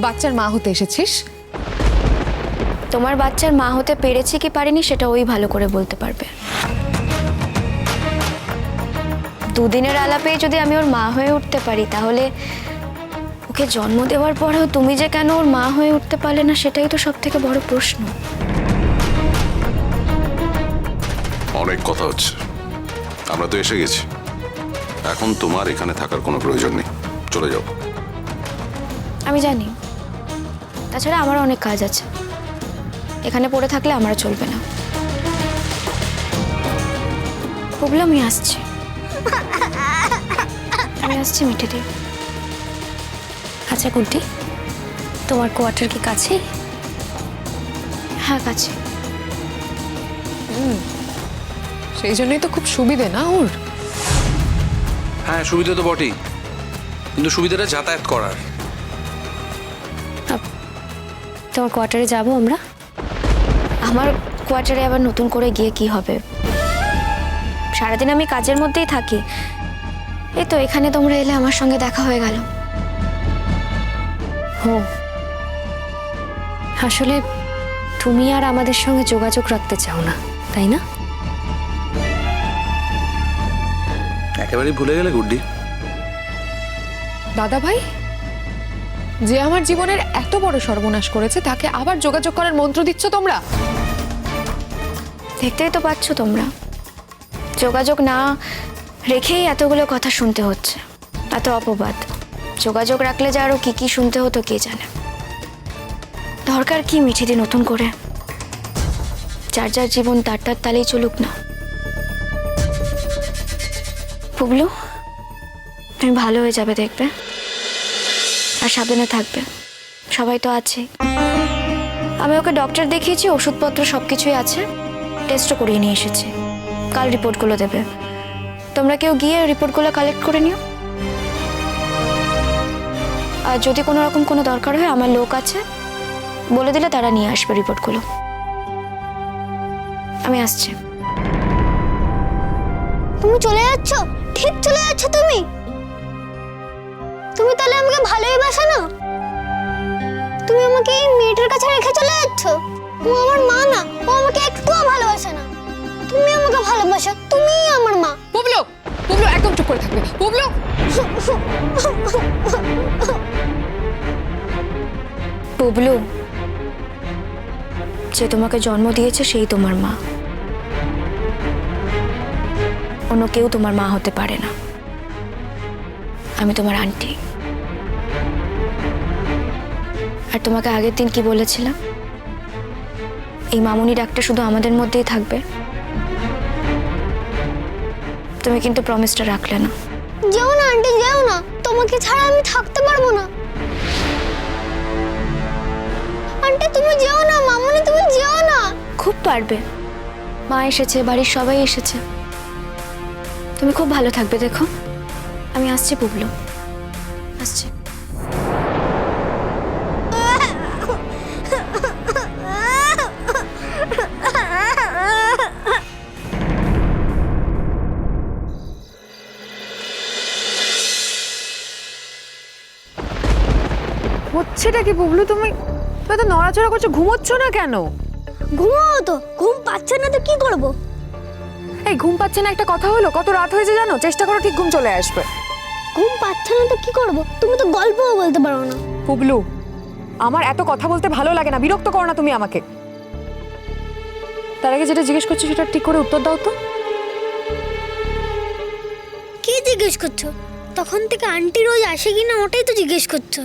বাচ্চার মা হতে এসেছিস। তোমার বাচ্চার মা হতে পেরেছি কি পারিনি সেটা ওই ভালো করে বলতে পারবে। দুদিনের আলাপেই যদি আমি ওর মা হয়ে উঠতে পারি, তাহলে ওকে জন্ম দেওয়ার পরেও তুমি যে কেন ওর মা হয়ে উঠতে পারলে না, সেটাই তো সব থেকে বড় প্রশ্ন। অনেক কথা হচ্ছে, আমরা তো এসে গেছি। এখন তোমার এখানে থাকার কোনো প্রয়োজন নেই, চলে যাও। আমি জানি, তাছাড়া আমার অনেক কাজ আছে, এখানে পড়ে থাকলে আমার চলবে না। বুবলু, আমি আসছি, আমি আসছি মিঠে দি। আচ্ছা গুড্ডি, তোমার কোয়ার্টার কি কাছে? হ্যাঁ, কাছে। সেই জন্যই তো খুব সুবিধে না ওর। হ্যাঁ, সুবিধা তো বটেই, কিন্তু সুবিধাটা যাতায়াত করার। তোমার কোয়ার্টারে যাবো আমরা? আমার কোয়ার্টারে আবার নতুন করে গিয়ে কি হবে? সারাদিন আমি কাজের মধ্যেই থাকি। এই তো এখানে তোমরা এলে আমার সঙ্গে দেখা হয়ে গেল। ও, আসলে তুমি আর আমাদের সঙ্গে যোগাযোগ রাখতে চাও না, তাই না? একেবারেই ভুলে গেলে গুড্ডি? দাদা ভাই, যে আমার জীবনের এত বড় সর্বনাশ করেছে, তাকে আবার যোগাযোগ করার মন্ত্র দিচ্ছ তোমরা? দেখতেই তো পাচ্ছ তোমরা, যোগাযোগ না রেখেই এতগুলো কথা শুনতে হচ্ছে, এত অপবাদ। যোগাযোগ রাখলে যে আরো কি কি শুনতে হতো কে জানে। দরকার কি মিঠিদি নতুন করে? যার যার জীবন তার তার তালেই চলুক না। বুবলু, তুমি ভালো হয়ে যাবে, দেখবে। আর সাবধানে থাকবে, সবাই তো আছে। আমি ওকে ডক্টর দেখিয়েছি, ওষুধপত্র সবকিছুই আছে, টেস্টও করিয়ে নিয়ে এসেছি। কাল রিপোর্টগুলো দেবে, তোমরা কেউ গিয়ে রিপোর্টগুলো কালেক্ট করে নিও। আর যদি কোনো রকম কোনো দরকার হয়, আমার লোক আছে, বলে দিলে তারা নিয়ে আসবে রিপোর্টগুলো। আমি আসছি। তুমি চলে যাচ্ছ? ঠিক চলে যাচ্ছ তুমি? তুমি তাহলে আমাকে ভালোই বাসো না? তুমি আমাকে এই মেয়েটার কাছে রেখে চলে যাচ্ছ? ও আমার মা না, ও আমাকে একটুও ভালোবাসে না। তুমি আমাকে ভালোবাসো, তুমিই আমার মা। বুবলু, বুবলু একদম চুপ করে থাকবে। বুবলু, বুবলু, যে তোমাকে জন্ম দিয়েছে সেই তোমার মা, অন্য কেউ তোমার মা হতে পারে না। আমি তোমার আন্টি। আর তোমাকে আগের দিন কি বলেছিলাম? এই মামুনি ডাকটা শুধু আমাদের মধ্যেই থাকবে। তুমি কিন্তু প্রমিসটা রাখলে না। যেও না আন্টি, যেও না, তোমাকে ছাড়া আমি থাকতে পারবো না। আন্টি তুমি যেও না, মামুনি তুমি যেও না। খুব পারবে, মা এসেছে, বাড়ির সবাই এসেছে, তুমি খুব ভালো থাকবে। দেখো, আমি আসছি বুবলু, আসছি। হচ্ছেটা কি বুবলু? তুমি তো নড়াচড়া করছো, ঘুমোচ্ছ না কেন? ঘুমাও তো, ঘুম পাচ্ছে না তো কি করব? এই ঘুম পাচ্ছে না একটা কথা হলো? কত রাত হয়েছে জানো? চেষ্টা করো ঠিক ঘুম চলে আসবে। ঘুম পাচ্ছে না তো কি করব? তুমি তো গল্পও বলতে পারো না। বুবলু, আমার এত কথা বলতে ভালো লাগে না, বিরক্ত করো না তুমি আমাকে। তার আগে যেটা জিজ্ঞেস করছো সেটা ঠিক করে উত্তর দাও তো। কি জিজ্ঞেস করছো? তখন থেকে আন্টি রোজ আসে কিনা ওটাই তো জিজ্ঞেস করছো।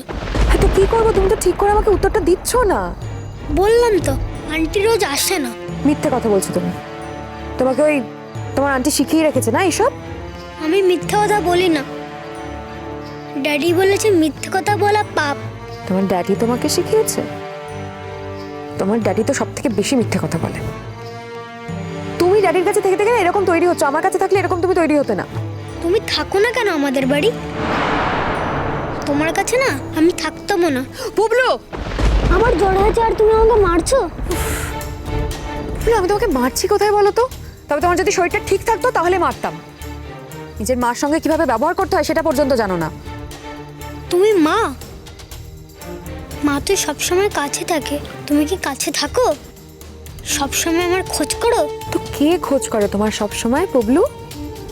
হ্যাঁ, তো কি করবো? তুমি তো ঠিক করে আমাকে উত্তরটা দিচ্ছ না। বললাম তো আন্টি রোজ আসে না। মিথ্যে কথা বলছো তুমি। তোমাকে ওই তোমার আন্টি শিখিয়ে রেখেছে না এইসব? আমি মিথ্যে কথা বলি না, ড্যাডি বলেছে মিথ্যে কথা বলা পাপ। তোমার ড্যাডি তোমাকে শিখিয়েছে? তোমার ড্যাডি তো সব থেকে বেশি মিথ্যে কথা বলে। তুমি ড্যাডির কাছে থেকে থেকে এরকম তৈরি হচ্ছে, আমার কাছে থাকলে এরকম তুমি তৈরি হতে না। তুমি থাকো না কেন আমাদের বাড়ি? তোমার কাছে না আমি থাকতামও না। বুবলু, আমার জ্বর হয়েছে আর তুমি আমাকে মারছো? বুবলু, আমি তোমাকে মারছি কোথায় বলো তো? তবে তোমার যদি শরীরটা ঠিক থাকতো তাহলে মারতাম। নিজের মার সঙ্গে কিভাবে ব্যবহার করতে হয় সেটা পর্যন্ত জানো না। তুমি মা? মা তো সবসময় কাছে থাকে, তুমি কি কাছে থাকো? সবসময় আমার খোঁজ করো? তো কে খোঁজ করে তোমার সব সময় পুবলু?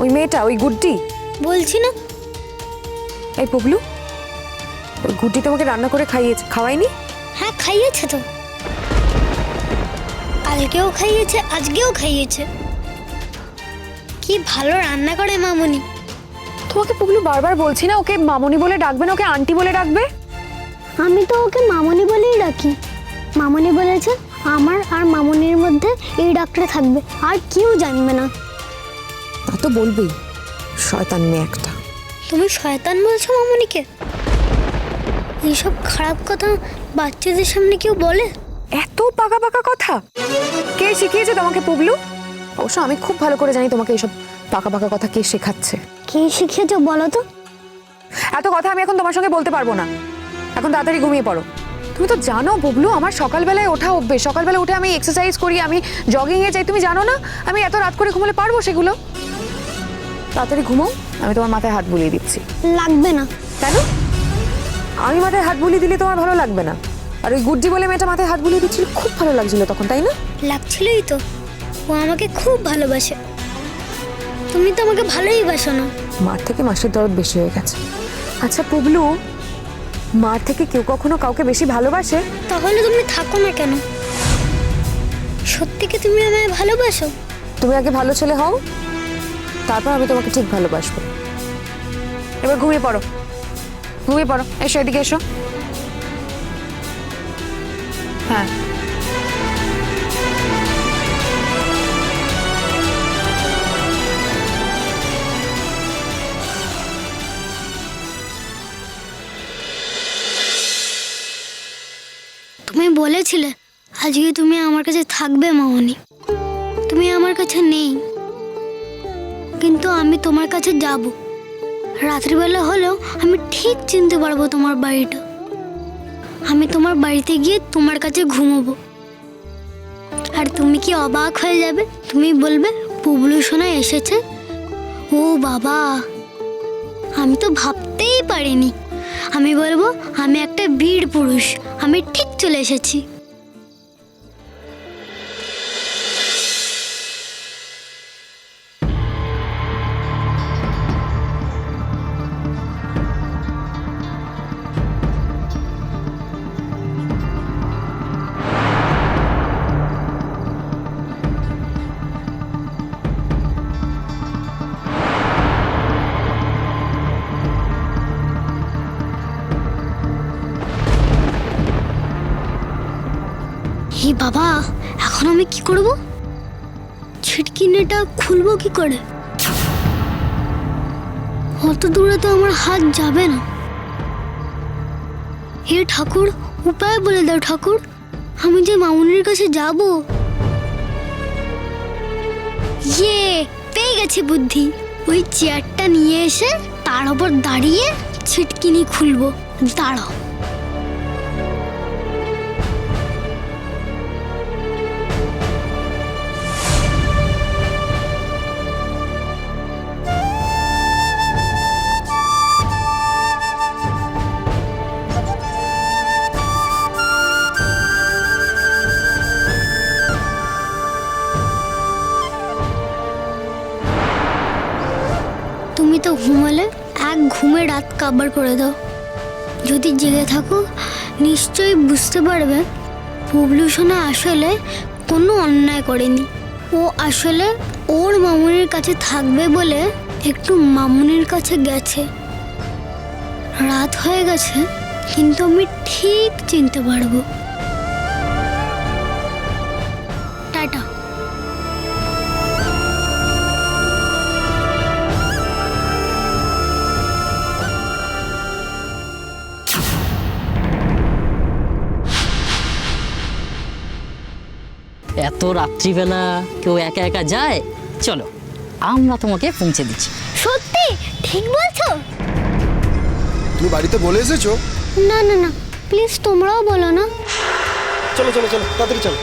ওই মেয়েটা, ওই গুড্ডি? বলছি না। এই পুবলু, ওই গুড্ডি তোমাকে রান্না করে খাওয়ায়নি? হ্যাঁ খাইয়েছে তো, কালকেও খাইয়েছে, আজকেও খাইয়েছে। কি ভালো রান্না করে মামুনি। তোমাকে পুবলু বারবার বলছি না ওকে মামুনি বলে ডাকবে না, ওকে আন্টি বলে ডাকবে। আমি তো ওকে মামুনি বলেই ডাকি। মামুনি বলেছে আমার আর মামুনির মধ্যে এই ডাকটা থাকবে, আর কেউ জানবে না। তা তো বলবেই, শয়তান মেয়ে একটা। তুমি শয়তান বলছো মামুনিকে? এইসব খারাপ কথা বাচ্চাদের সামনে কেউ বলে? এত পাকা পাকা কথা কে শিখিয়েছে তোমাকে পুবলু? অবশ্য আমি খুব ভালো করে জানি তোমাকে এইসব পাকা পাকা কথা কে শেখাচ্ছে। কে শিখিয়েছে বলো তো? এত কথা আমি এখন তোমার সঙ্গে বলতে পারবো না, এখন তাড়াতাড়ি ঘুমিয়ে পড়ো। তুমি তো জানো বুবলু, আমার সকালবেলায় ওঠা অভ্যেস, সকালবেলা উঠে আমি এক্সারসাইজ করি, আমি জগিংয়ে যাই। তুমি জানো না আমি এত রাত করে ঘুমোলে পারবো সেগুলো? তাড়াতাড়ি ঘুমাও, আমি তোমার মাথায় হাত বুলিয়ে দিচ্ছি। লাগবে না। কেন? আমি মাথায় হাত বুলিয়ে দিলে তোমার ভালো লাগবে না? আর ওই গুড্ডি বলে মেয়েটা মাথায় হাত বুলিয়ে দিচ্ছিল, খুব ভালো লাগছিল তখন, তাই না? লাগছিলই তো, ও আমাকে খুব ভালোবাসে। তুমি তো আমাকে ভালোই বাসো না। মার থেকে মাসের দরদ বেশি হয়ে গেছে। আচ্ছা পুবলু, মার থেকে কেউ কখনো কাউকে বেশি ভালোবাসে? তাহলে তুমি থাকো না কেন? সত্যি কি তুমি আমায় ভালোবাসো? তুমি আগে ভালো ছেলে হও, তারপর আমি তোমাকে ঠিক ভালোবাসবো। এবার ঘুমিয়ে পড়ো, ঘুমিয়ে পড়ো। এসো এদিকে এসো। হ্যাঁ তুমি বলেছিলে আজকে তুমি আমার কাছে থাকবে মামনি। তুমি আমার কাছে নেই, কিন্তু আমি তোমার কাছে যাব। রাত্রিবেলা হলেও আমি ঠিক চিনতে পারবো তোমার বাড়িটা। আমি তোমার বাড়িতে গিয়ে তোমার কাছে ঘুমোবো। আর তুমি কি অবাক হয়ে যাবে, তুমি বলবে পুবলু সোনা এসেছে। ও বাবা, আমি তো ভাবতেই পারিনি। আমি বলবো আমি একটা বীর পুরুষ, আমি ঠিক চলে এসেছি। হে বাবা, এখন আমি কি করব? ছিটকিনিটা খুলবো কি করে? অত দূরে তো আমার হাত যাবে না। হে ঠাকুর, উপায় বলে দাও ঠাকুর, আমি যে মামুনির কাছে যাব। ইয়ে, পেয়ে গেছি বুদ্ধি। ওই চেয়ারটা নিয়ে এসে তার উপর দাঁড়িয়ে ছিটকিনি খুলবো। দাঁড়াও। তুমি তো ঘুমালে, এক ঘুমে রাত কাবার করে দাও। যদি জেগে থাকো নিশ্চয়ই বুঝতে পারবে পুবলু সোনা আসলে কোনো অন্যায় করেনি। ও আসলে ওর মামুনির কাছে থাকবে বলে একটু মামুনির কাছে গেছে। রাত হয়ে গেছে, কিন্তু আমি ঠিক চিনতে পারবো। টাটা। এত রাত্রিবেলা কেউ একা একা যায়? চলো আমরা তোমাকে পৌঁছে দিচ্ছি। সত্যি ঠিক বলছো? তুমি বাড়িতে বলে এসেছো? না না না, প্লিজ তোমরাও বলো না। চলো চলো চলো, তাড়াতাড়ি চলো।